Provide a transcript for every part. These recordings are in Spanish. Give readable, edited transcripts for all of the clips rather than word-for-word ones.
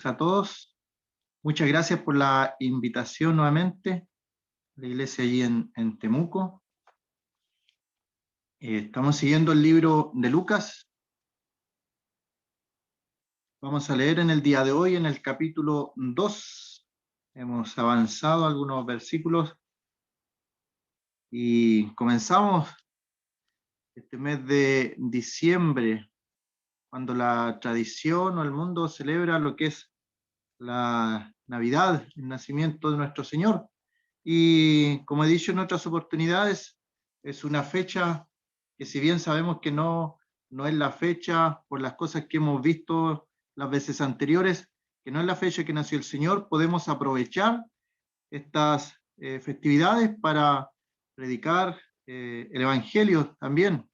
a todos. Muchas gracias por la invitación nuevamente a la iglesia allí en Temuco. Estamos siguiendo el libro de Lucas. Vamos a leer en el día de hoy en el capítulo 2. Hemos avanzado algunos versículos y comenzamos este mes de diciembre, cuando la tradición o el mundo celebra lo que es la Navidad, el nacimiento de nuestro Señor. Y como he dicho en otras oportunidades, es una fecha que, si bien sabemos que no es la fecha por las cosas que hemos visto las veces anteriores, que no es la fecha que nació el Señor, podemos aprovechar estas festividades para predicar el Evangelio también,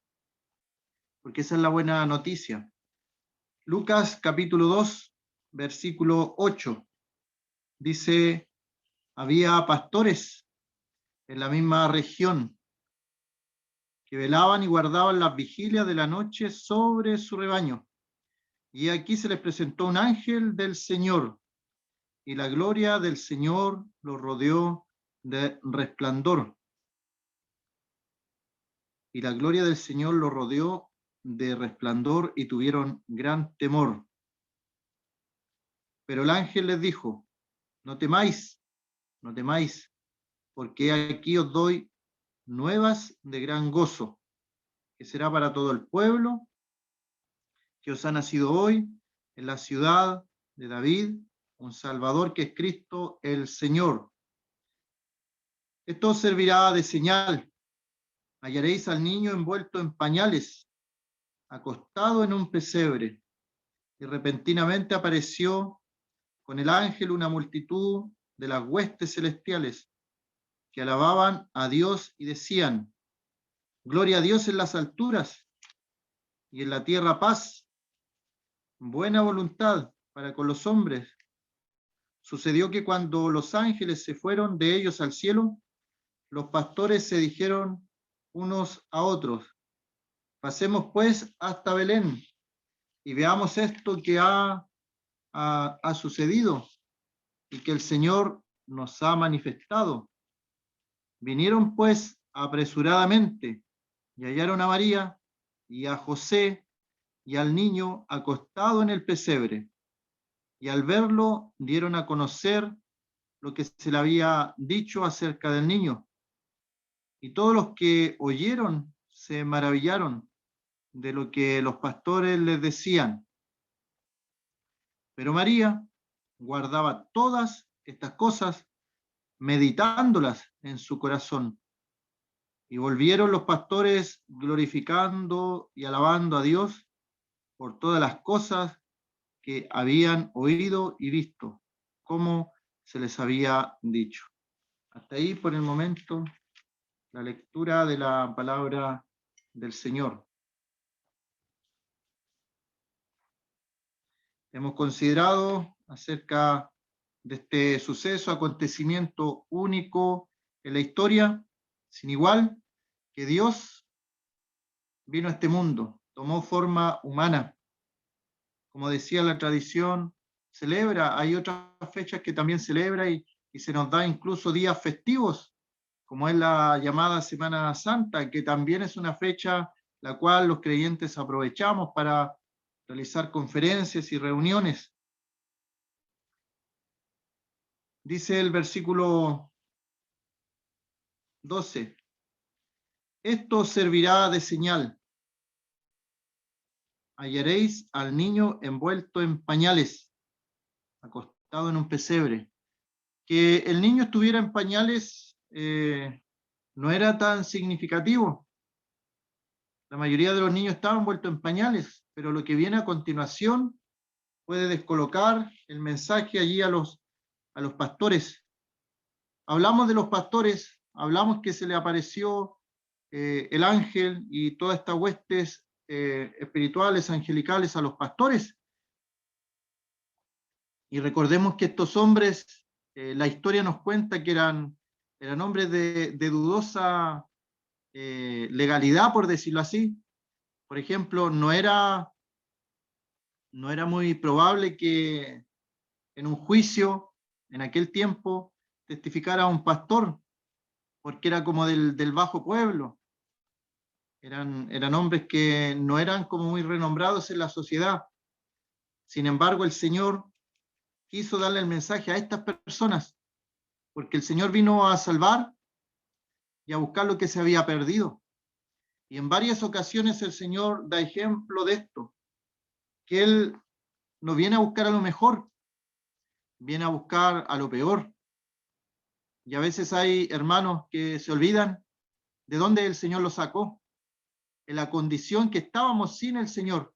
porque esa es la buena noticia. Lucas capítulo 2, versículo 8, dice: había pastores en la misma región que velaban y guardaban las vigilias de la noche sobre su rebaño. Y aquí se les presentó un ángel del Señor, y la gloria del Señor los rodeó de resplandor. Y la gloria del Señor los rodeó de resplandor, y tuvieron gran temor. Pero el ángel les dijo: no temáis, no temáis, porque aquí os doy nuevas de gran gozo, que será para todo el pueblo, que os ha nacido hoy en la ciudad de David un Salvador, que es Cristo el Señor. Esto os servirá de señal: hallaréis al niño envuelto en pañales, acostado en un pesebre. Y repentinamente apareció con el ángel una multitud de las huestes celestiales, que alababan a Dios y decían: gloria a Dios en las alturas, y en la tierra paz, buena voluntad para con los hombres. Sucedió que cuando los ángeles se fueron de ellos al cielo, los pastores se dijeron unos a otros: pasemos pues hasta Belén y veamos esto que ha sucedido y que el Señor nos ha manifestado. Vinieron pues apresuradamente y hallaron a María y a José y al niño acostado en el pesebre, y al verlo dieron a conocer lo que se le había dicho acerca del niño. Y todos los que oyeron se maravillaron de lo que los pastores les decían. Pero María guardaba todas estas cosas, meditándolas en su corazón. Y volvieron los pastores glorificando y alabando a Dios por todas las cosas que habían oído y visto, como se les había dicho. Hasta ahí por el momento la lectura de la palabra del Señor. Hemos considerado acerca de este suceso, acontecimiento único en la historia, sin igual, que Dios vino a este mundo, tomó forma humana. Como decía la tradición, celebra, hay otras fechas que también celebra y se nos da incluso días festivos, como es la llamada Semana Santa, que también es una fecha la cual los creyentes aprovechamos para realizar conferencias y reuniones. Dice el versículo 12: esto servirá de señal: hallaréis al niño envuelto en pañales, acostado en un pesebre. Que el niño estuviera en pañales no era tan significativo. La mayoría de los niños estaban envueltos en pañales, pero lo que viene a continuación puede descolocar el mensaje allí a los pastores. Hablamos de los pastores, hablamos que se le apareció el ángel y todas estas huestes espirituales, angelicales a los pastores. Y recordemos que estos hombres, la historia nos cuenta que eran hombres de dudosa legalidad, por decirlo así. Por ejemplo, no era muy probable que en un juicio, en aquel tiempo, testificar a un pastor, porque era como del bajo pueblo. Eran hombres que no eran como muy renombrados en la sociedad. Sin embargo, el Señor quiso darle el mensaje a estas personas, porque el Señor vino a salvar y a buscar lo que se había perdido. Y en varias ocasiones el Señor da ejemplo de esto, que Él no viene a buscar a lo mejor, viene a buscar a lo peor. Y a veces hay hermanos que se olvidan de dónde el Señor los sacó, en la condición que estábamos sin el Señor.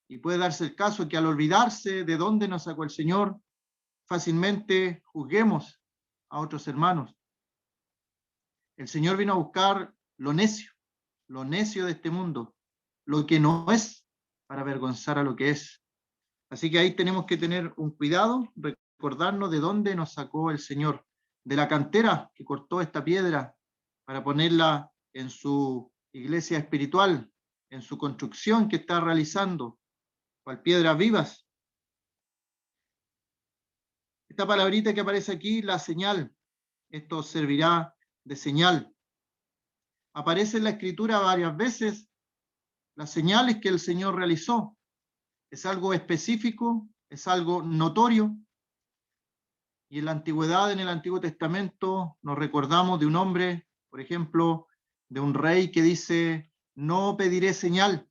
Y puede darse el caso que al olvidarse de dónde nos sacó el Señor, fácilmente juzguemos a otros hermanos. El Señor vino a buscar lo necio de este mundo, lo que no es, para avergonzar a lo que es. Así que ahí tenemos que tener un cuidado, recordarnos de dónde nos sacó el Señor, de la cantera que cortó esta piedra para ponerla en su iglesia espiritual, en su construcción que está realizando, cual piedras vivas. Esta palabrita que aparece aquí, la señal, esto servirá de señal. Aparece en la Escritura varias veces las señales que el Señor realizó. Es algo específico, es algo notorio. Y en la antigüedad, en el Antiguo Testamento, nos recordamos de un hombre, por ejemplo, de un rey que dice, no pediré señal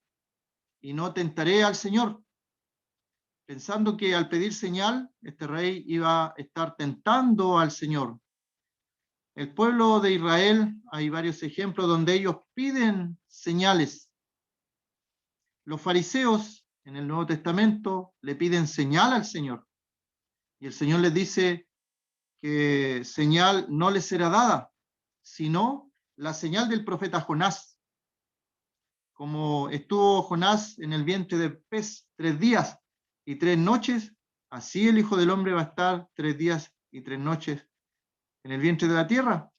y no tentaré al Señor, pensando que al pedir señal, este rey iba a estar tentando al Señor. El pueblo de Israel, hay varios ejemplos donde ellos piden señales. Los fariseos en el Nuevo Testamento le piden señal al Señor. Y el Señor les dice que señal no les será dada, sino la señal del profeta Jonás. Como estuvo Jonás en el vientre del pez 3 días y 3 noches, así el Hijo del Hombre va a estar 3 días y 3 noches en el vientre de la tierra.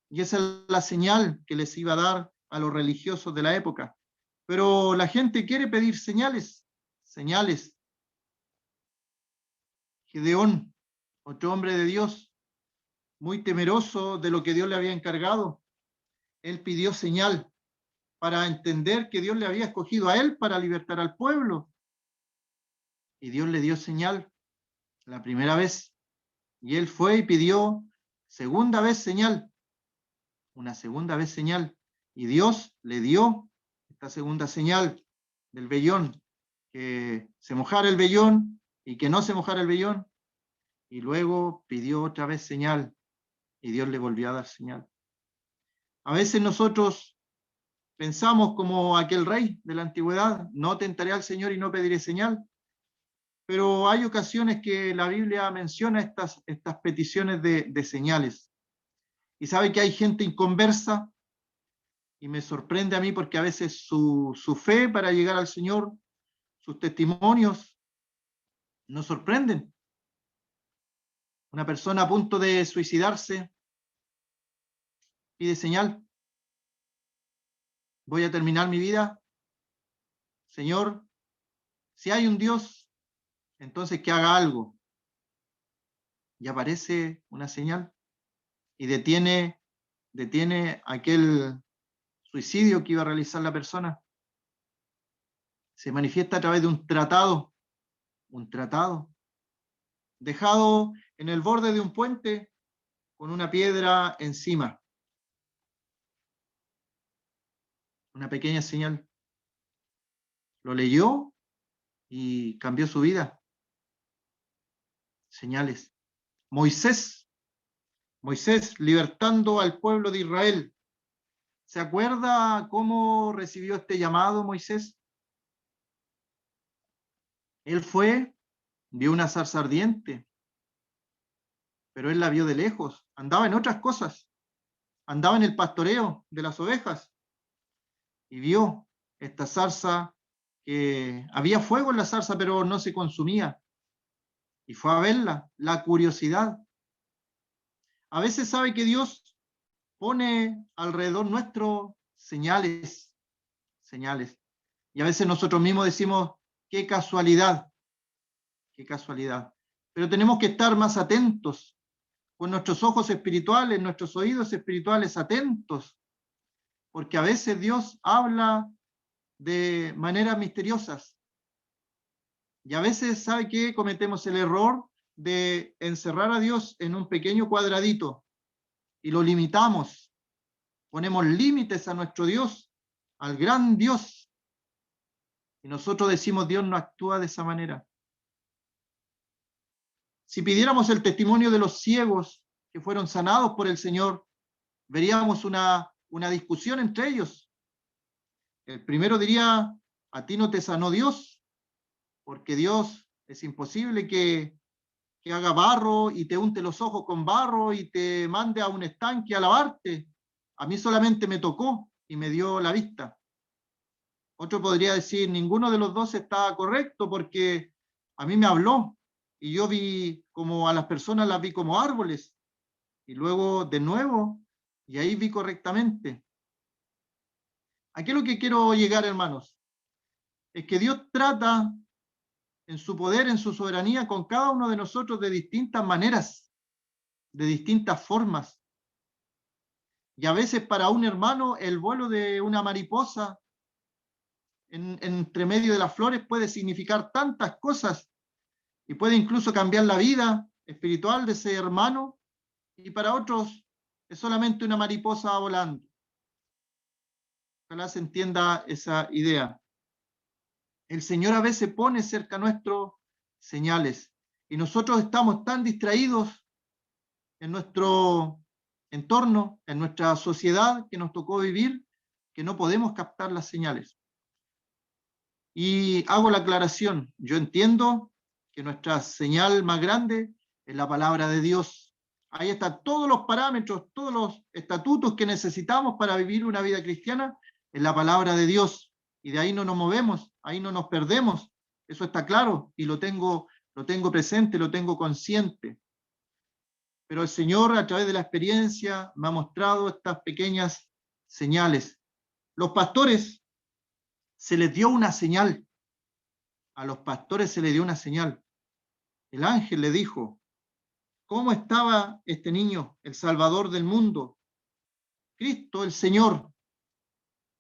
Y esa es la señal que les iba a dar a los religiosos de la época. Pero la gente quiere pedir señales. Gedeón, otro hombre de Dios, muy temeroso de lo que Dios le había encargado, él pidió señal para entender que Dios le había escogido a él para libertar al pueblo. Y Dios le dio señal la primera vez. Y él fue y pidió segunda vez señal, una segunda vez señal. Y Dios le dio esta segunda señal del vellón, que se mojara el vellón y que no se mojara el vellón. Y luego pidió otra vez señal y Dios le volvió a dar señal. A veces nosotros pensamos como aquel rey de la antigüedad, no tentaré al Señor y no pediré señal. Pero hay ocasiones que la Biblia menciona estas peticiones de señales. Y sabe que hay gente inconversa, y me sorprende a mí porque a veces su fe para llegar al Señor, sus testimonios, nos sorprenden. Una persona a punto de suicidarse pide señal. Voy a terminar mi vida. Señor, si hay un Dios, entonces que haga algo. Y aparece una señal y detiene aquel suicidio que iba a realizar la persona. Se manifiesta a través de un tratado, dejado en el borde de un puente con una piedra encima. Una pequeña señal. Lo leyó y cambió su vida. Señales. Moisés libertando al pueblo de Israel. ¿Se acuerda cómo recibió este llamado Moisés? Él fue, vio una zarza ardiente, pero él la vio de lejos. Andaba en otras cosas. Andaba en el pastoreo de las ovejas y vio esta zarza que había fuego en la zarza, pero no se consumía. Y fue a verla, la curiosidad. A veces sabe que Dios pone alrededor nuestro señales. Y a veces nosotros mismos decimos, qué casualidad qué casualidad. Pero tenemos que estar más atentos, con nuestros ojos espirituales, nuestros oídos espirituales atentos, porque a veces Dios habla de maneras misteriosas. Y a veces, ¿sabe qué? Cometemos el error de encerrar a Dios en un pequeño cuadradito y lo limitamos. Ponemos límites a nuestro Dios, al gran Dios. Y nosotros decimos, Dios no actúa de esa manera. Si pidiéramos el testimonio de los ciegos que fueron sanados por el Señor, veríamos una discusión entre ellos. El primero diría, a ti no te sanó Dios, porque Dios es imposible que haga barro y te unte los ojos con barro y te mande a un estanque a lavarte. A mí solamente me tocó y me dio la vista. Otro podría decir, ninguno de los dos está correcto porque a mí me habló y yo vi como a las personas las vi como árboles y luego de nuevo y ahí vi correctamente. Aquí lo que quiero llegar, hermanos, es que Dios trata en su poder, en su soberanía, con cada uno de nosotros de distintas maneras, de distintas formas. Y a veces para un hermano el vuelo de una mariposa entre medio de las flores puede significar tantas cosas y puede incluso cambiar la vida espiritual de ese hermano, y para otros es solamente una mariposa volando. Ojalá se entienda esa idea. El Señor a veces pone cerca nuestro señales y nosotros estamos tan distraídos en nuestro entorno, en nuestra sociedad que nos tocó vivir, que no podemos captar las señales. Y hago la aclaración, yo entiendo que nuestra señal más grande es la palabra de Dios. Ahí están todos los parámetros, todos los estatutos que necesitamos para vivir una vida cristiana en la palabra de Dios. Y de ahí no nos movemos, ahí no nos perdemos. Eso está claro y lo tengo presente, lo tengo consciente. Pero el Señor, a través de la experiencia, me ha mostrado estas pequeñas señales. Los pastores, se les dio una señal. A los pastores se les dio una señal. El ángel le dijo, ¿cómo estaba este niño, el Salvador del mundo? Cristo, el Señor,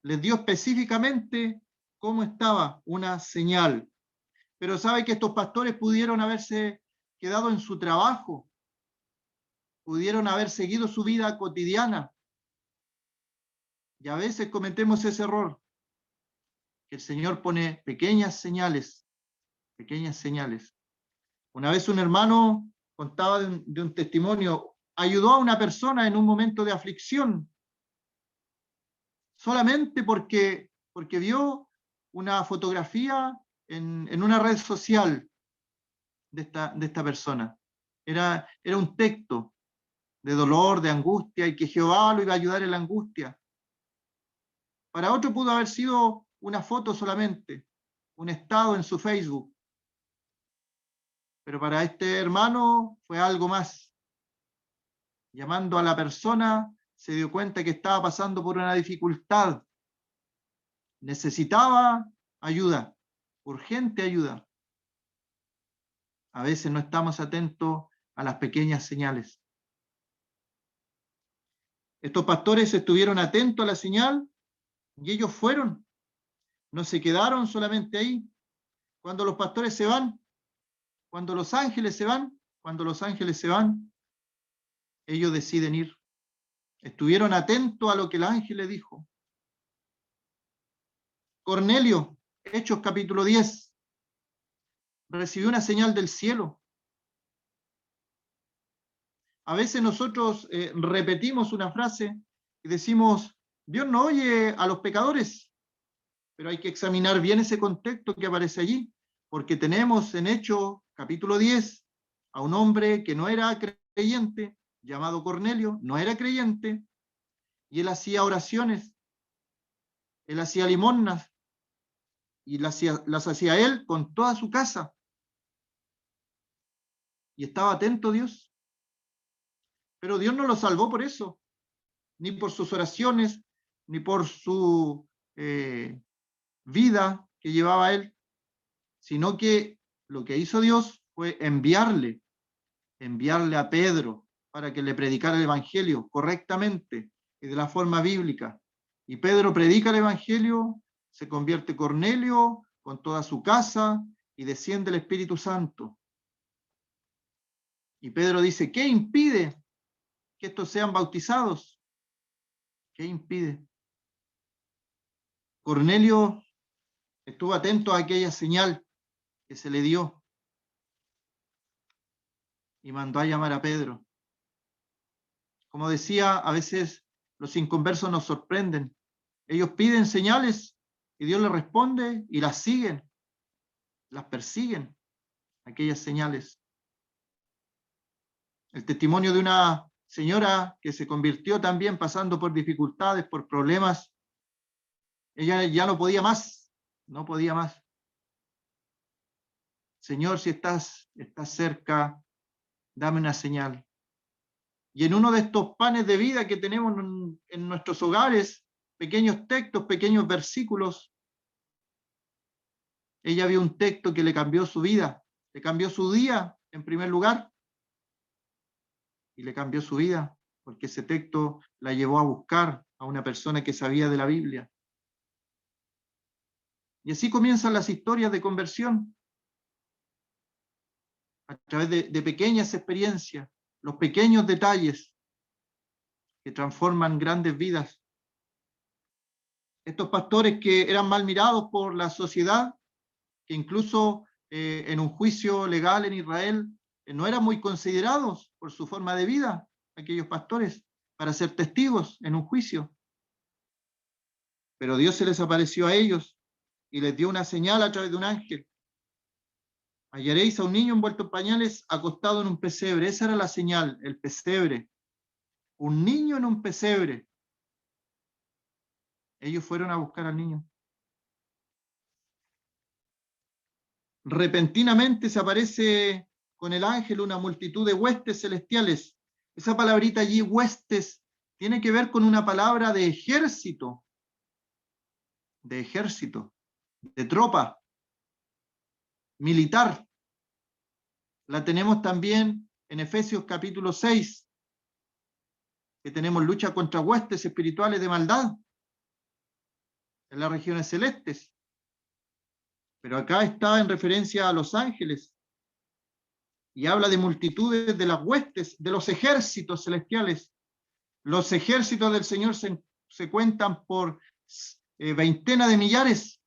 les dio específicamente cómo estaba, una señal. Pero sabe que estos pastores pudieron haberse quedado en su trabajo, pudieron haber seguido su vida cotidiana. Y a veces cometemos ese error, que el Señor pone pequeñas señales, pequeñas señales. Una vez un hermano contaba de un testimonio, ayudó a una persona en un momento de aflicción, solamente porque vio una fotografía en una red social de esta persona. Era un texto de dolor, de angustia, y que Jehová lo iba a ayudar en la angustia. Para otro pudo haber sido una foto solamente, un estado en su Facebook. Pero para este hermano fue algo más. Llamando a la persona, se dio cuenta que estaba pasando por una dificultad. Necesitaba ayuda, urgente ayuda. A veces no estamos atentos a las pequeñas señales. Estos pastores estuvieron atentos a la señal y ellos fueron. No se quedaron solamente ahí. Cuando los pastores se van, cuando los ángeles se van, ellos deciden ir. Estuvieron atentos a lo que el ángel le dijo. Cornelio, Hechos capítulo 10, recibió una señal del cielo. A veces nosotros repetimos una frase y decimos, Dios no oye a los pecadores, pero hay que examinar bien ese contexto que aparece allí, porque tenemos en Hechos capítulo 10 a un hombre que no era creyente, llamado Cornelio, no era creyente, y él hacía oraciones, él hacía limosnas, y las hacía él con toda su casa. Y estaba atento Dios. Pero Dios no lo salvó por eso, ni por sus oraciones, ni por su vida que llevaba él, sino que lo que hizo Dios fue enviarle a Pedro para que le predicara el Evangelio correctamente y de la forma bíblica. Y Pedro predica el Evangelio, se convierte Cornelio con toda su casa y desciende el Espíritu Santo. Y Pedro dice, ¿qué impide que estos sean bautizados? ¿Qué impide? Cornelio estuvo atento a aquella señal que se le dio y mandó a llamar a Pedro. Como decía, a veces los inconversos nos sorprenden. Ellos piden señales y Dios les responde y las siguen, las persiguen, aquellas señales. El testimonio de una señora que se convirtió también pasando por dificultades, por problemas. Ella ya no podía más, no podía más. Señor, si estás cerca, dame una señal. Y en uno de estos panes de vida que tenemos en nuestros hogares, pequeños textos, pequeños versículos, ella vio un texto que le cambió su vida, le cambió su día en primer lugar y le cambió su vida, porque ese texto la llevó a buscar a una persona que sabía de la Biblia. Y así comienzan las historias de conversión, a través de pequeñas experiencias, los pequeños detalles que transforman grandes vidas. Estos pastores que eran mal mirados por la sociedad, que incluso en un juicio legal en Israel no eran muy considerados por su forma de vida, aquellos pastores, para ser testigos en un juicio. Pero Dios se les apareció a ellos y les dio una señal a través de un ángel. Hallaréis a un niño envuelto en pañales acostado en un pesebre. Esa era la señal, el pesebre. Un niño en un pesebre. Ellos fueron a buscar al niño. Repentinamente se aparece con el ángel una multitud de huestes celestiales. Esa palabrita allí, huestes, tiene que ver con una palabra de ejército, de tropa, militar. La tenemos también en Efesios capítulo 6, que tenemos lucha contra huestes espirituales de maldad en las regiones celestes. Pero acá está en referencia a los ángeles y habla de multitudes de las huestes, de los ejércitos celestiales. Los ejércitos del Señor se cuentan por veintenas de millares.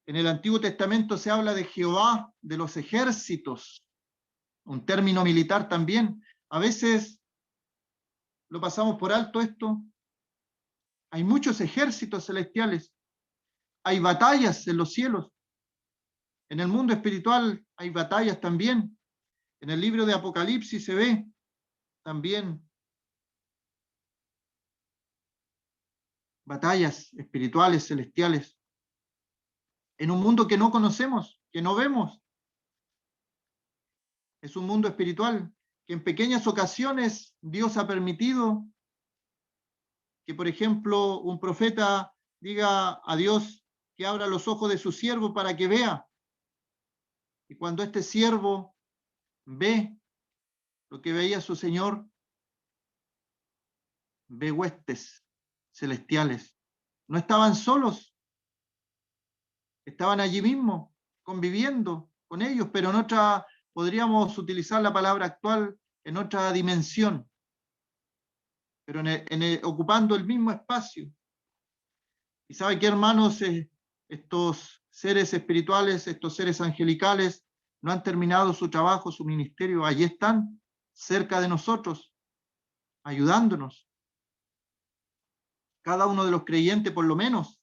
En el Antiguo Testamento se habla de Jehová, de los ejércitos, un término militar también. A veces lo pasamos por alto esto. Hay muchos ejércitos celestiales. Hay batallas en los cielos. En el mundo espiritual hay batallas también. En el libro de Apocalipsis se ve también batallas espirituales, celestiales, en un mundo que no conocemos, que no vemos. Es un mundo espiritual que en pequeñas ocasiones Dios ha permitido que, por ejemplo, un profeta diga a Dios que abra los ojos de su siervo para que vea. Y cuando este siervo ve lo que veía su Señor, ve huestes celestiales. No estaban solos, estaban allí mismo, conviviendo con ellos, pero en otra, podríamos utilizar la palabra actual, en otra dimensión, pero ocupando el mismo espacio. Y sabe qué, hermanos, estos seres espirituales, estos seres angelicales, no han terminado su trabajo, su ministerio, allí están, cerca de nosotros, ayudándonos. Cada uno de los creyentes, por lo menos,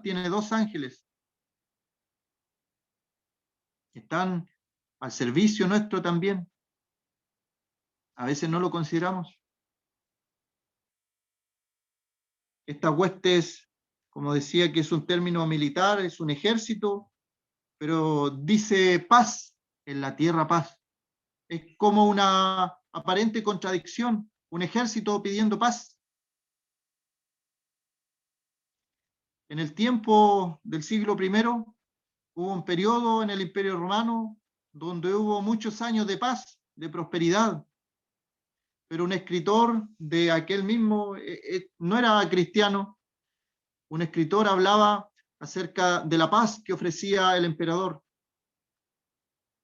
tiene 2 ángeles. Están al servicio nuestro también. A veces no lo consideramos. Estas huestes, como decía, que es un término militar, es un ejército, pero dice paz, en la tierra paz. Es como una aparente contradicción, un ejército pidiendo paz. En el tiempo del siglo I hubo un periodo en el Imperio Romano donde hubo muchos años de paz, de prosperidad, pero un escritor de aquel mismo, no era cristiano, un escritor hablaba acerca de la paz que ofrecía el emperador,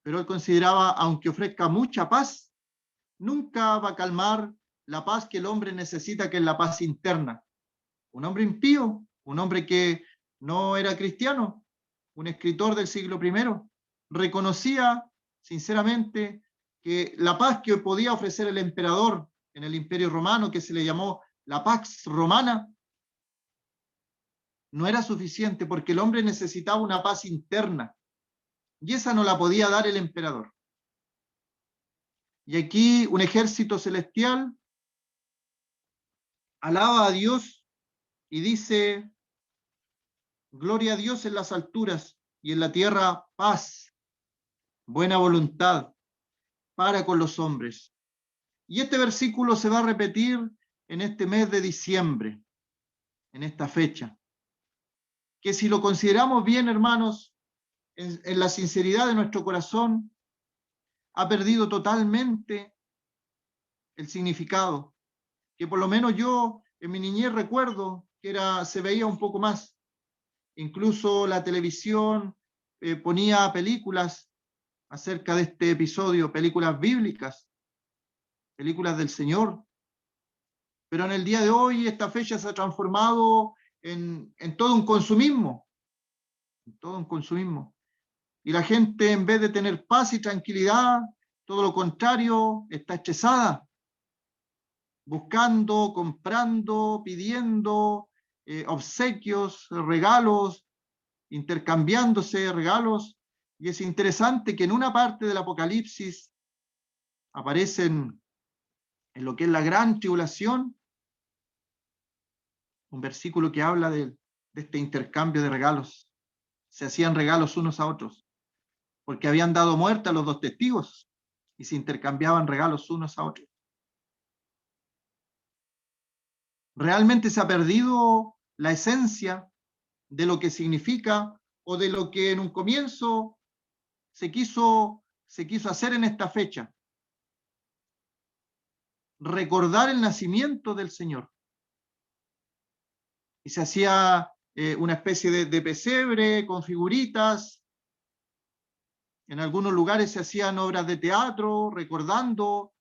pero él consideraba, aunque ofrezca mucha paz, nunca va a calmar la paz que el hombre necesita, que es la paz interna. Un hombre impío, un hombre que no era cristiano, un escritor del siglo I, reconocía sinceramente que la paz que podía ofrecer el emperador en el Imperio Romano, que se le llamó la Pax Romana, no era suficiente porque el hombre necesitaba una paz interna y esa no la podía dar el emperador. Y aquí un ejército celestial alaba a Dios y dice: gloria a Dios en las alturas y en la tierra paz, buena voluntad para con los hombres. Y este versículo se va a repetir en este mes de diciembre, en esta fecha, que si lo consideramos bien, hermanos, en la sinceridad de nuestro corazón, ha perdido totalmente el significado, que por lo menos yo en mi niñez recuerdo que se veía un poco más. Incluso la televisión ponía películas acerca de este episodio, películas bíblicas, películas del Señor. Pero en el día de hoy esta fecha se ha transformado en todo un consumismo, en todo un consumismo. Y la gente, en vez de tener paz y tranquilidad, todo lo contrario, está estresada, buscando, comprando, pidiendo obsequios, regalos, intercambiándose regalos. Y es interesante que en una parte del Apocalipsis aparecen en lo que es la gran tribulación, un versículo que habla de este intercambio de regalos. Se hacían regalos unos a otros, porque habían dado muerte a los dos testigos y se intercambiaban regalos unos a otros. Realmente se ha perdido la esencia de lo que significa o de lo que en un comienzo se quiso hacer en esta fecha. Recordar el nacimiento del Señor. Y se hacía una especie de pesebre con figuritas. En algunos lugares se hacían obras de teatro recordando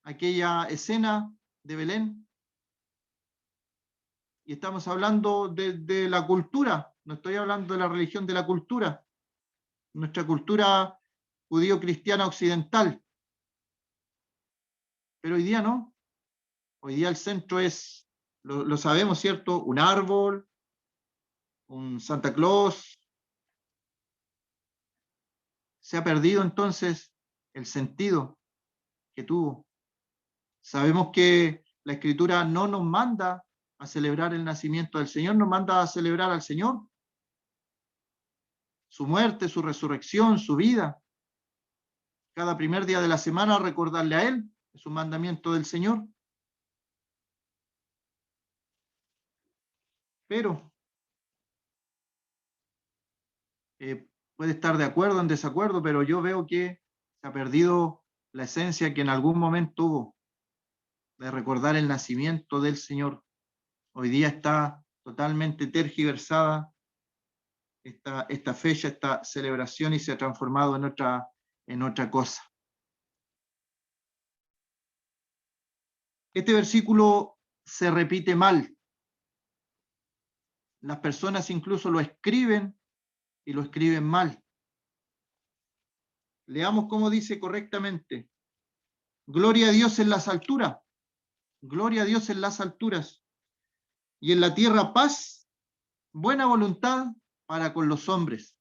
aquella escena de Belén. Y estamos hablando de la cultura, no estoy hablando de la religión, de la cultura, nuestra cultura judío-cristiana occidental. Pero hoy día no. Hoy día el centro es, lo sabemos, ¿cierto? Un árbol, un Santa Claus. Se ha perdido entonces el sentido que tuvo. Sabemos que la Escritura no nos manda a celebrar el nacimiento del Señor, nos manda a celebrar al Señor, su muerte, su resurrección, su vida. Cada primer día de la semana recordarle a Él, es un mandamiento del Señor. Pero puede estar de acuerdo o en desacuerdo, pero yo veo que se ha perdido la esencia que en algún momento hubo de recordar el nacimiento del Señor. Hoy día está totalmente tergiversada esta fecha, esta celebración, y se ha transformado en otra cosa. Este versículo se repite mal. Las personas incluso lo escriben y lo escriben mal. Leamos cómo dice correctamente. Gloria a Dios en las alturas. Gloria a Dios en las alturas. Y en la tierra paz, buena voluntad para con los hombres.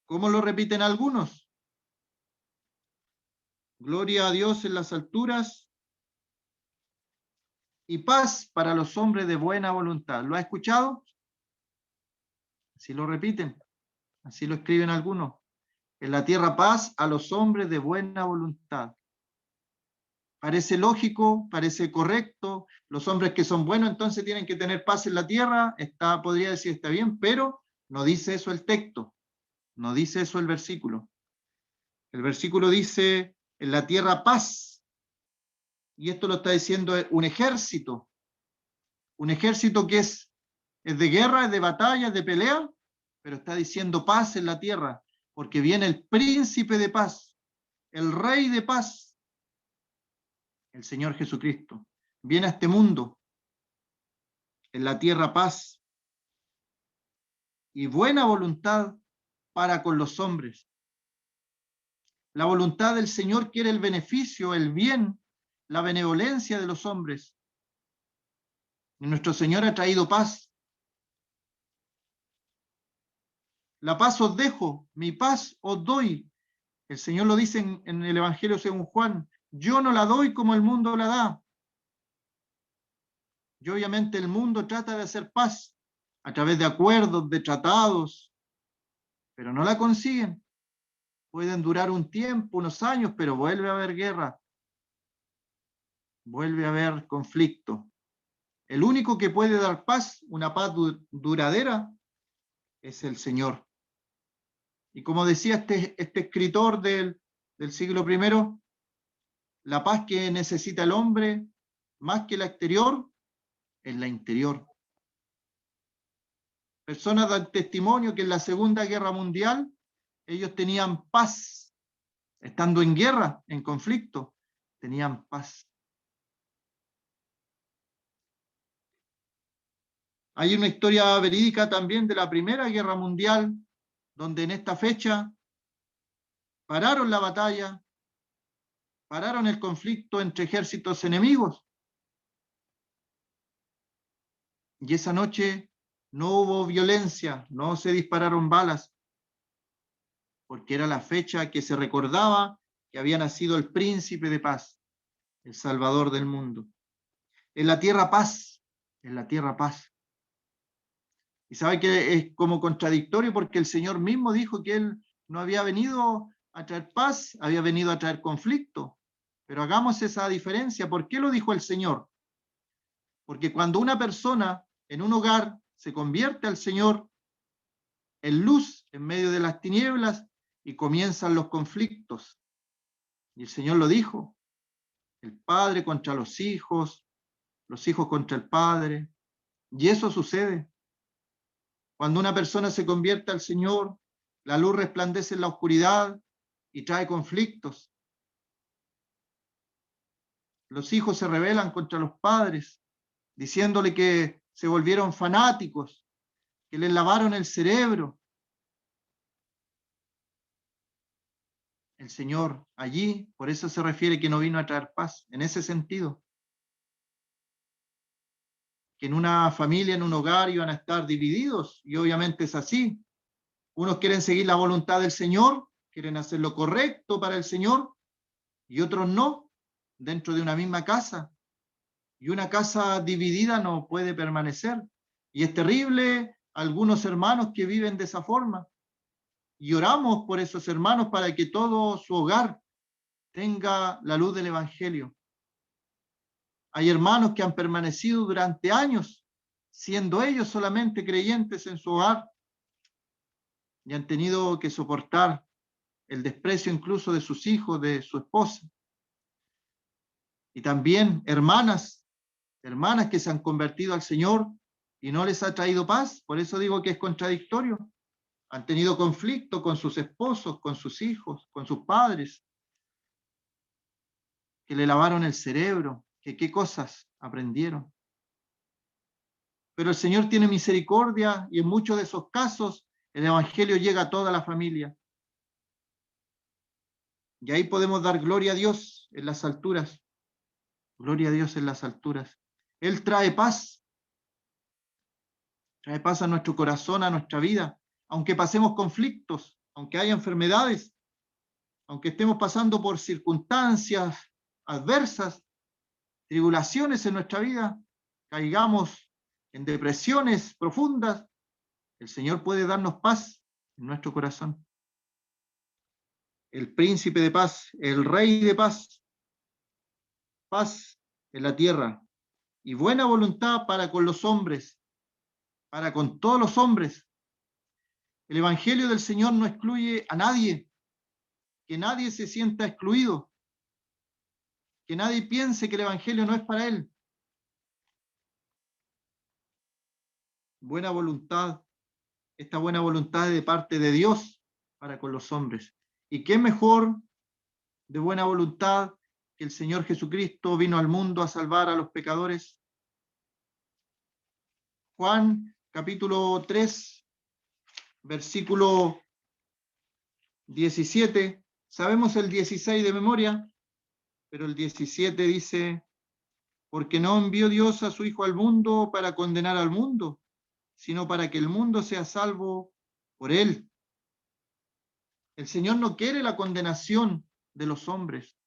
¿Cómo lo repiten algunos? Gloria a Dios en las alturas y paz para los hombres de buena voluntad. ¿Lo ha escuchado? Así lo repiten, así lo escriben algunos. En la tierra paz a los hombres de buena voluntad. Parece lógico, parece correcto, los hombres que son buenos entonces tienen que tener paz en la tierra, podría decir está bien, pero no dice eso el texto, no dice eso el versículo. El versículo dice, en la tierra paz, y esto lo está diciendo un ejército que es de guerra, es de batalla, es de pelea, pero está diciendo paz en la tierra, porque viene el príncipe de paz, el rey de paz, el Señor Jesucristo. Viene a este mundo, en la tierra paz y buena voluntad para con los hombres. La voluntad del Señor quiere el beneficio, el bien, la benevolencia de los hombres. Y nuestro Señor ha traído paz. La paz os dejo, mi paz os doy. El Señor lo dice en el Evangelio según Juan. Yo no la doy como el mundo la da. Y obviamente el mundo trata de hacer paz a través de acuerdos, de tratados, pero no la consiguen. Pueden durar un tiempo, unos años, pero vuelve a haber guerra, vuelve a haber conflicto. El único que puede dar paz, una paz duradera, es el Señor. Y como decía este escritor del siglo I, la paz que necesita el hombre, más que la exterior, es la interior. Personas dan testimonio que en la Segunda Guerra Mundial ellos tenían paz, estando en guerra, en conflicto, tenían paz. Hay una historia verídica también de la Primera Guerra Mundial, donde en esta fecha pararon la batalla, pararon el conflicto entre ejércitos enemigos. Y esa noche no hubo violencia, no se dispararon balas, porque era la fecha que se recordaba que había nacido el príncipe de paz, el salvador del mundo. En la tierra paz, en la tierra paz. Y sabe que es como contradictorio porque el Señor mismo dijo que Él no había venido a traer paz, había venido a traer conflicto. Pero hagamos esa diferencia. ¿Por qué lo dijo el Señor? Porque cuando una persona en un hogar se convierte al Señor en luz en medio de las tinieblas y comienzan los conflictos. Y el Señor lo dijo, el padre contra los hijos contra el padre. Y eso sucede. Cuando una persona se convierte al Señor, la luz resplandece en la oscuridad y trae conflictos. Los hijos se rebelan contra los padres, diciéndole que se volvieron fanáticos, que les lavaron el cerebro. El Señor allí, por eso se refiere que no vino a traer paz, en ese sentido. Que en una familia, en un hogar, iban a estar divididos, y obviamente es así. Unos quieren seguir la voluntad del Señor, quieren hacer lo correcto para el Señor, y otros no, dentro de una misma casa. Y una casa dividida no puede permanecer. Y es terrible algunos hermanos que viven de esa forma. Y oramos por esos hermanos para que todo su hogar tenga la luz del Evangelio. Hay hermanos que han permanecido durante años, siendo ellos solamente creyentes en su hogar, y han tenido que soportar el desprecio incluso de sus hijos, de su esposa. Y también hermanas que se han convertido al Señor y no les ha traído paz. Por eso digo que es contradictorio. Han tenido conflicto con sus esposos, con sus hijos, con sus padres, que le lavaron el cerebro, que qué cosas aprendieron. Pero el Señor tiene misericordia y en muchos de esos casos el Evangelio llega a toda la familia. Y ahí podemos dar gloria a Dios en las alturas. Gloria a Dios en las alturas. Él trae paz a nuestro corazón, a nuestra vida, aunque pasemos conflictos, aunque haya enfermedades, aunque estemos pasando por circunstancias adversas, tribulaciones en nuestra vida, caigamos en depresiones profundas, el Señor puede darnos paz en nuestro corazón. El príncipe de paz, el rey de paz, paz en la tierra y buena voluntad para con los hombres, para con todos los hombres. El Evangelio del Señor no excluye a nadie, que nadie se sienta excluido, que nadie piense que el Evangelio no es para él. Buena voluntad, esta buena voluntad es de parte de Dios para con los hombres. ¿Y qué mejor de buena voluntad que el Señor Jesucristo vino al mundo a salvar a los pecadores? Juan capítulo 3, versículo 17. Sabemos el 16 de memoria, pero el 17 dice: porque no envió Dios a su Hijo al mundo para condenar al mundo, sino para que el mundo sea salvo por él. El Señor no quiere la condenación de los hombres.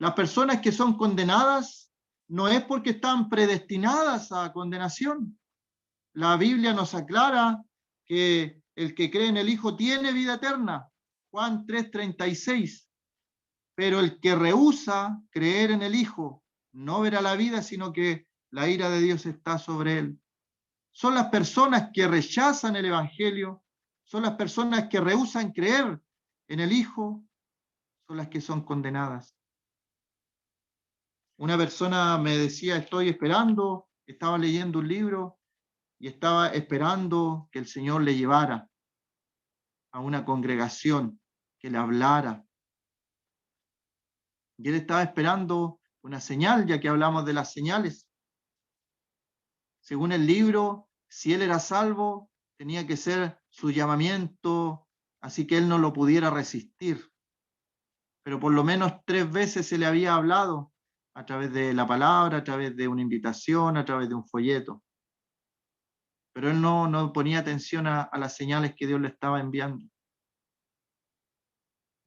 Las personas que son condenadas no es porque están predestinadas a condenación. La Biblia nos aclara que el que cree en el Hijo tiene vida eterna. Juan 3:36. Pero el que rehúsa creer en el Hijo no verá la vida, sino que la ira de Dios está sobre él. Son las personas que rechazan el Evangelio, son las personas que rehúsan creer en el Hijo, son las que son condenadas. Una persona me decía: estoy esperando, estaba leyendo un libro y estaba esperando que el Señor le llevara a una congregación, que le hablara. Y él estaba esperando una señal, ya que hablamos de las señales. Según el libro, si él era salvo, tenía que ser su llamamiento, así que él no lo pudiera resistir. Pero por lo menos 3 veces se le había hablado a través de la palabra, a través de una invitación, a través de un folleto. Pero él no ponía atención a las señales que Dios le estaba enviando.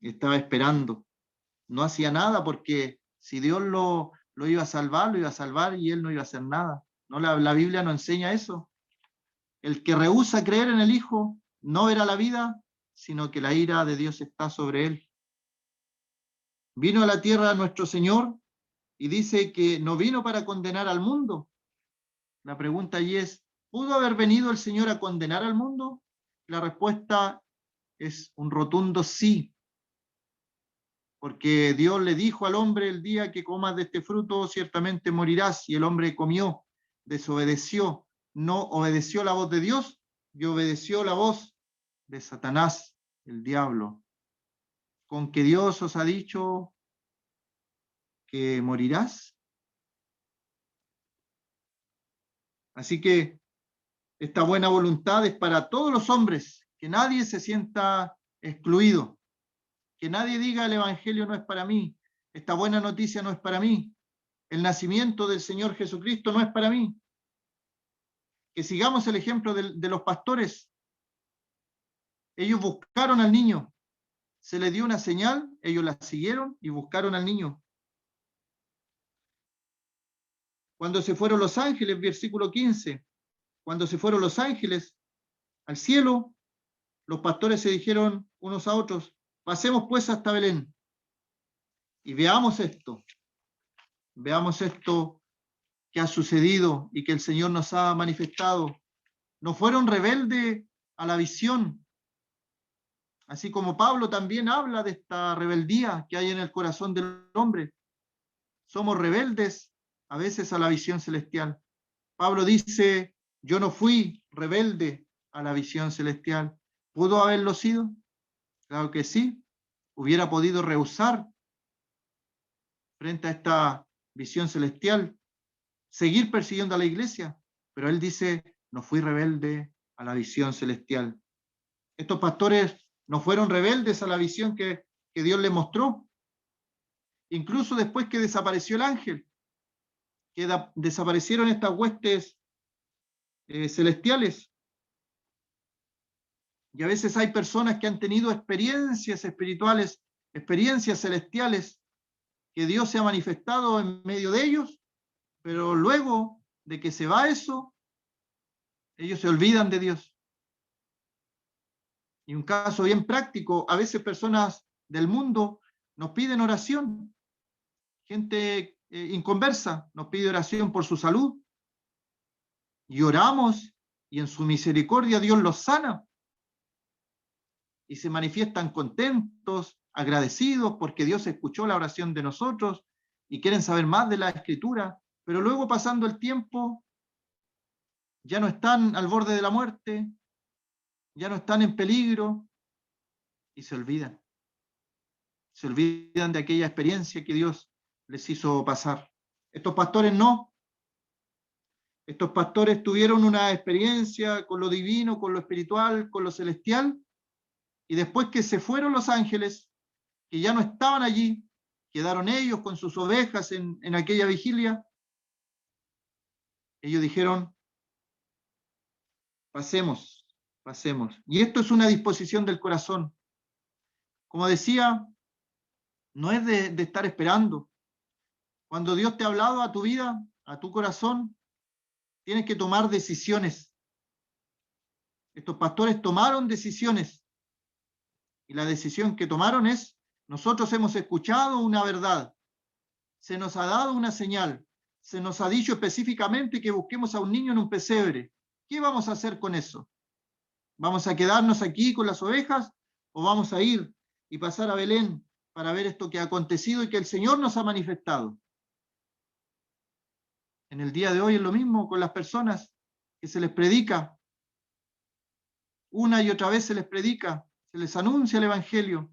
Estaba esperando. No hacía nada porque si Dios lo iba a salvar y él no iba a hacer nada. No, la Biblia no enseña eso. El que rehúsa creer en el Hijo no verá la vida, sino que la ira de Dios está sobre él. Vino a la tierra nuestro Señor y dice que no vino para condenar al mundo. La pregunta allí es: ¿pudo haber venido el Señor a condenar al mundo? La respuesta es un rotundo sí. Porque Dios le dijo al hombre: el día que comas de este fruto ciertamente morirás. Y el hombre comió, desobedeció, no obedeció la voz de Dios y obedeció la voz de Satanás, el diablo. ¿Con que Dios os ha dicho que morirás? Así que esta buena voluntad es para todos los hombres, que nadie se sienta excluido, que nadie diga: el Evangelio no es para mí, esta buena noticia no es para mí, el nacimiento del Señor Jesucristo no es para mí. Que sigamos el ejemplo de los pastores. Ellos buscaron al niño, se les dio una señal, ellos la siguieron y buscaron al niño. Cuando se fueron los ángeles, versículo 15, cuando se fueron los ángeles al cielo, los pastores se dijeron unos a otros: pasemos pues hasta Belén y veamos esto que ha sucedido y que el Señor nos ha manifestado. No fueron rebeldes a la visión, así como Pablo también habla de esta rebeldía que hay en el corazón del hombre. Somos rebeldes a veces a la visión celestial. Pablo dice: yo no fui rebelde a la visión celestial. ¿Pudo haberlo sido? Claro que sí. Hubiera podido rehusar frente a esta visión celestial, seguir persiguiendo a la iglesia, pero él dice: no fui rebelde a la visión celestial. Estos pastores no fueron rebeldes a la visión que Dios les mostró, incluso después que desapareció el ángel, que desaparecieron estas huestes celestiales. Y a veces hay personas que han tenido experiencias espirituales, experiencias celestiales, que Dios se ha manifestado en medio de ellos, pero luego de que se va eso, ellos se olvidan de Dios. Y un caso bien práctico: a veces personas del mundo nos piden oración, gente inconversa, nos pide oración por su salud, y oramos, y en su misericordia Dios los sana, y se manifiestan contentos, agradecidos, porque Dios escuchó la oración de nosotros, y quieren saber más de la Escritura, pero luego pasando el tiempo, ya no están al borde de la muerte, ya no están en peligro, y se olvidan. Se olvidan de aquella experiencia que Dios les hizo pasar. Estos pastores no. Estos pastores tuvieron una experiencia con lo divino, con lo espiritual, con lo celestial, y después que se fueron los ángeles, que ya no estaban allí, quedaron ellos con sus ovejas en aquella vigilia, ellos dijeron, pasemos, pasemos. Y esto es una disposición del corazón. Como decía, no es de estar esperando. Cuando Dios te ha hablado a tu vida, a tu corazón, tienes que tomar decisiones. Estos pastores tomaron decisiones, y la decisión que tomaron es, nosotros hemos escuchado una verdad, se nos ha dado una señal, se nos ha dicho específicamente que busquemos a un niño en un pesebre. ¿Qué vamos a hacer con eso? ¿Vamos a quedarnos aquí con las ovejas o vamos a ir y pasar a Belén para ver esto que ha acontecido y que el Señor nos ha manifestado? En el día de hoy es lo mismo con las personas que se les predica. Una y otra vez se les predica, se les anuncia el Evangelio,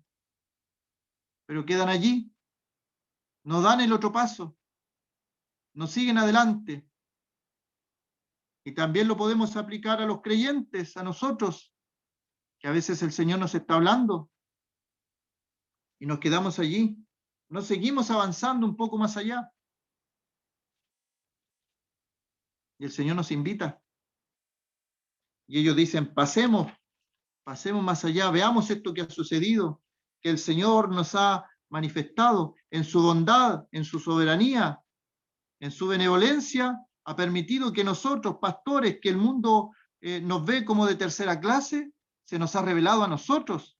pero quedan allí, no dan el otro paso, no siguen adelante. Y también lo podemos aplicar a los creyentes, a nosotros, que a veces el Señor nos está hablando y nos quedamos allí, no seguimos avanzando un poco más allá. Y el Señor nos invita. Y ellos dicen, pasemos más allá, veamos esto que ha sucedido, que el Señor nos ha manifestado en su bondad, en su soberanía, en su benevolencia, ha permitido que nosotros, pastores, que el mundo nos ve como de tercera clase, se nos ha revelado a nosotros,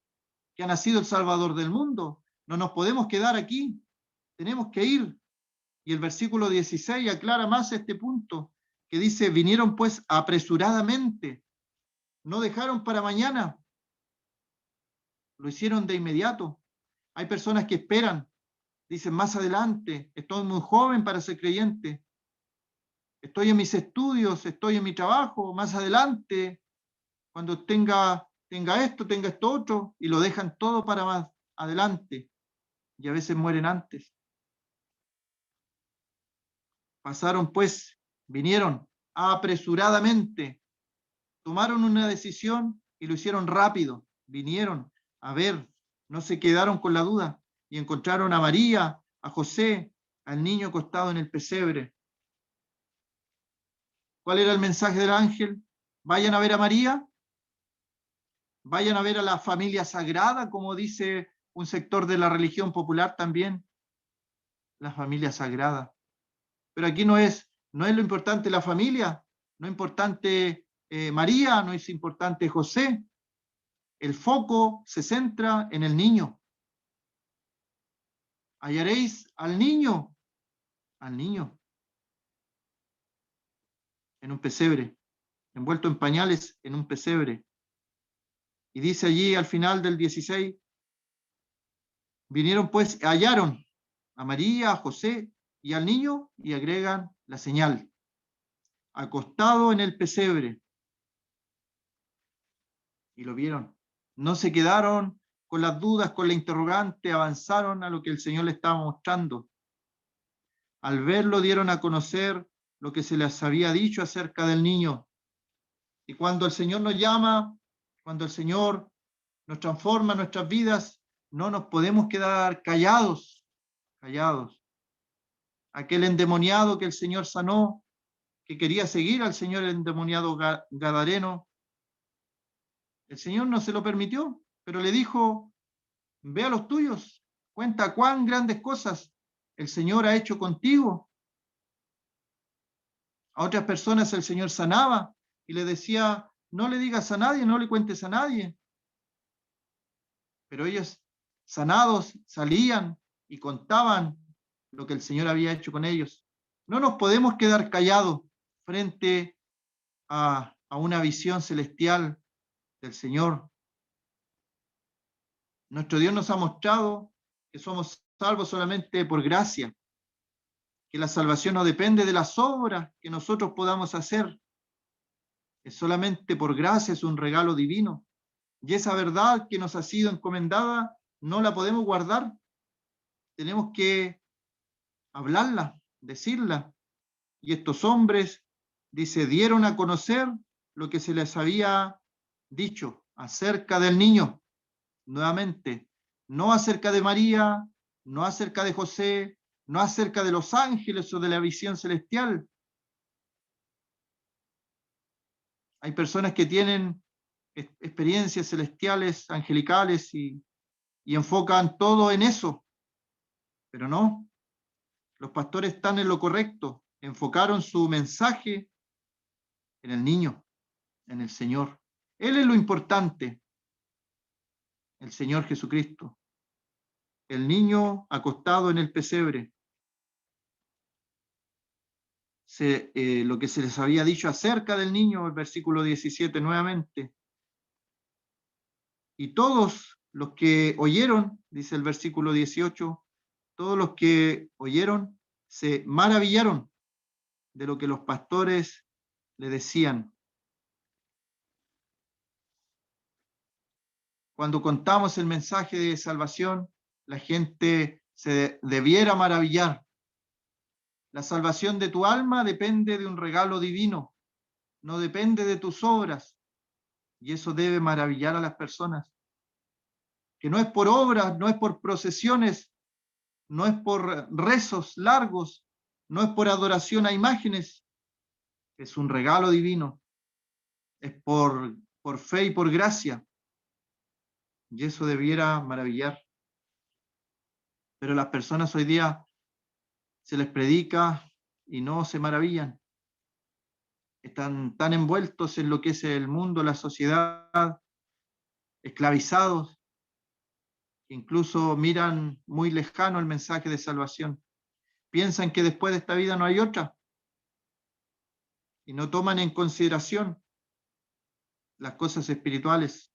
que ha nacido el Salvador del mundo. No nos podemos quedar aquí, tenemos que ir. Y el versículo 16 aclara más este punto, que dice, vinieron pues apresuradamente, no dejaron para mañana, lo hicieron de inmediato. Hay personas que esperan, dicen más adelante, estoy muy joven para ser creyente, estoy en mis estudios, estoy en mi trabajo, más adelante, cuando tenga esto otro, y lo dejan todo para más adelante, y a veces mueren antes. Pasaron pues, vinieron apresuradamente, tomaron una decisión y lo hicieron rápido, vinieron a ver, no se quedaron con la duda, y encontraron a María, a José, al niño acostado en el pesebre. ¿Cuál era el mensaje del ángel? Vayan a ver a María, vayan a ver a la familia sagrada, como dice un sector de la religión popular también, la familia sagrada. Pero aquí no es lo importante la familia, no es importante María, no es importante José. El foco se centra en el niño. Hallaréis al niño, en un pesebre, envuelto en pañales en un pesebre. Y dice allí al final del 16, vinieron pues, hallaron a María, a José y al niño, y agregan la señal, acostado en el pesebre. Y lo vieron. No se quedaron con las dudas, con la interrogante, avanzaron a lo que el Señor les estaba mostrando. Al verlo dieron a conocer lo que se les había dicho acerca del niño. Y cuando el Señor nos llama, cuando el Señor nos transforma nuestras vidas, no nos podemos quedar callados. Aquel endemoniado que el Señor sanó, que quería seguir al Señor, el endemoniado gadareno, el Señor no se lo permitió, pero le dijo, ve a los tuyos, cuenta cuán grandes cosas el Señor ha hecho contigo. A otras personas el Señor sanaba y le decía, no le digas a nadie, no le cuentes a nadie. Pero ellos, sanados, salían y contaban lo que el Señor había hecho con ellos. No nos podemos quedar callados frente a una visión celestial del Señor. Nuestro Dios nos ha mostrado que somos salvos solamente por gracia, que la salvación no depende de las obras que nosotros podamos hacer, es solamente por gracia, es un regalo divino. Y esa verdad que nos ha sido encomendada no la podemos guardar, tenemos que hablarla, decirla. Y estos hombres, dice, dieron a conocer lo que se les había dicho acerca del niño. Nuevamente, no acerca de María, no acerca de José, no acerca de los ángeles o de la visión celestial. Hay personas que tienen experiencias celestiales, angelicales y enfocan todo en eso, pero no. Los pastores están en lo correcto, enfocaron su mensaje en el niño, en el Señor. Él es lo importante, el Señor Jesucristo. El niño acostado en el pesebre. Lo que se les había dicho acerca del niño, el versículo 17 nuevamente. Y todos los que oyeron, dice el versículo 18, todos los que oyeron se maravillaron de lo que los pastores le decían. Cuando contamos el mensaje de salvación, la gente se debiera maravillar. La salvación de tu alma depende de un regalo divino, no depende de tus obras, y eso debe maravillar a las personas. Que no es por obras, no es por procesiones, no es por rezos largos, no es por adoración a imágenes, es un regalo divino, es por fe y por gracia, y eso debiera maravillar. Pero las personas hoy día se les predica y no se maravillan. Están tan envueltos en lo que es el mundo, la sociedad, esclavizados, que incluso miran muy lejano el mensaje de salvación. Piensan que después de esta vida no hay otra y no toman en consideración las cosas espirituales.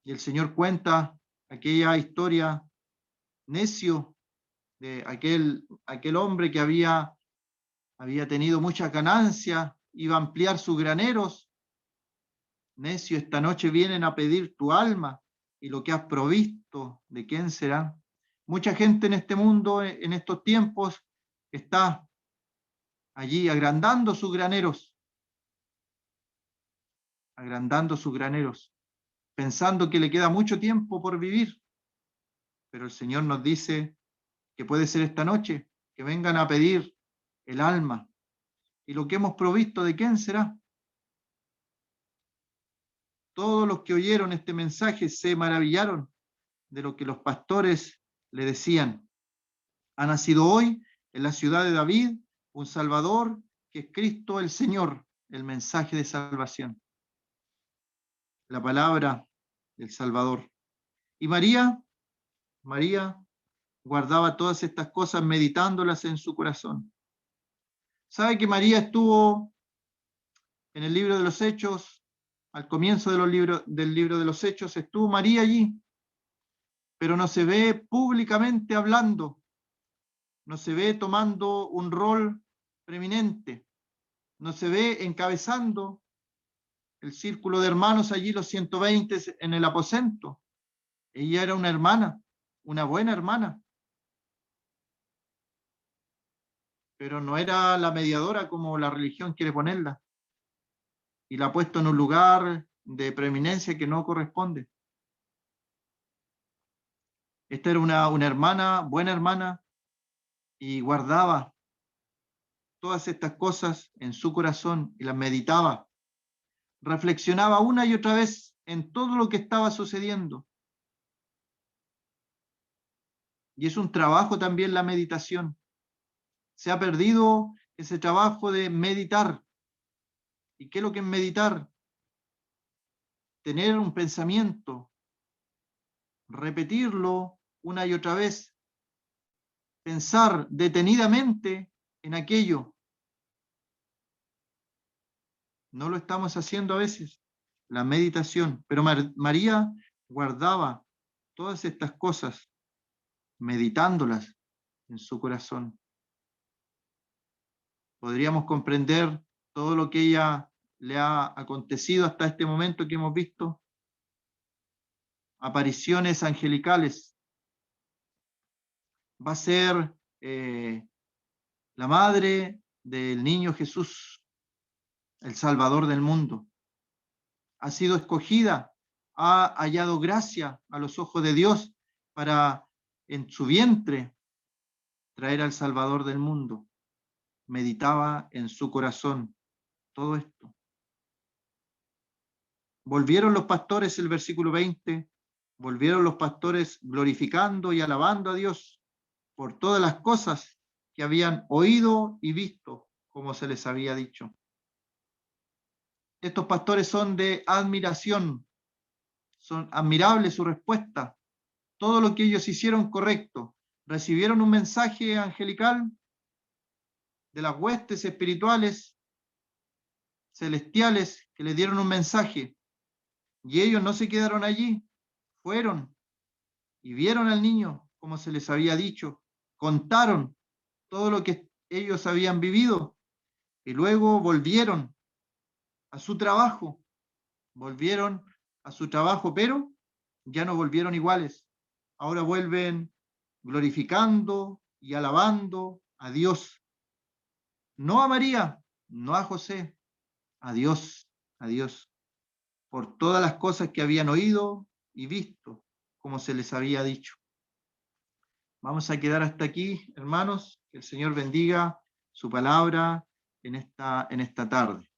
Y el Señor cuenta aquella historia necio de aquel hombre que había tenido mucha ganancia, iba a ampliar sus graneros. Necio, esta noche vienen a pedir tu alma y lo que has provisto, ¿de quién será? Mucha gente en este mundo, en estos tiempos, está allí agrandando sus graneros, pensando que le queda mucho tiempo por vivir. Pero el Señor nos dice que puede ser esta noche, que vengan a pedir el alma. Y lo que hemos provisto, ¿de quién será? Todos los que oyeron este mensaje se maravillaron de lo que los pastores le decían. Ha nacido hoy en la ciudad de David un Salvador, que es Cristo el Señor, el mensaje de salvación. La palabra del Salvador. Y María guardaba todas estas cosas meditándolas en su corazón. ¿Sabe que María estuvo en el libro de los Hechos? Al comienzo del libro de los Hechos estuvo María allí, pero no se ve públicamente hablando, no se ve tomando un rol preeminente, no se ve encabezando el círculo de hermanos allí, los 120 en el aposento. Ella era una hermana, una buena hermana, pero no era la mediadora como la religión quiere ponerla, y la ha puesto en un lugar de preeminencia que no corresponde. Esta era una hermana, buena hermana, y guardaba todas estas cosas en su corazón y las meditaba. Reflexionaba una y otra vez en todo lo que estaba sucediendo. Y es un trabajo también la meditación. Se ha perdido ese trabajo de meditar. ¿Y qué es lo que es meditar? Tener un pensamiento, repetirlo una y otra vez, pensar detenidamente en aquello. No lo estamos haciendo a veces, la meditación. Pero María guardaba todas estas cosas, meditándolas en su corazón. Podríamos comprender todo lo que ella le ha acontecido hasta este momento que hemos visto. Apariciones angelicales. Va a ser la madre del niño Jesús, el Salvador del mundo. Ha sido escogida, ha hallado gracia a los ojos de Dios para en su vientre traer al Salvador del mundo. Meditaba en su corazón todo esto. Volvieron los pastores, el versículo 20, volvieron los pastores glorificando y alabando a Dios por todas las cosas que habían oído y visto, como se les había dicho. Estos pastores son de admiración, son admirables su respuesta. Todo lo que ellos hicieron correcto. Recibieron un mensaje angelical de las huestes espirituales celestiales que les dieron un mensaje. Y ellos no se quedaron allí, fueron y vieron al niño como se les había dicho, contaron todo lo que ellos habían vivido y luego volvieron a su trabajo, pero ya no volvieron iguales. Ahora vuelven glorificando y alabando a Dios. No a María, no a José, a Dios, por todas las cosas que habían oído y visto, como se les había dicho. Vamos a quedar hasta aquí, hermanos. Que el Señor bendiga su palabra en esta tarde.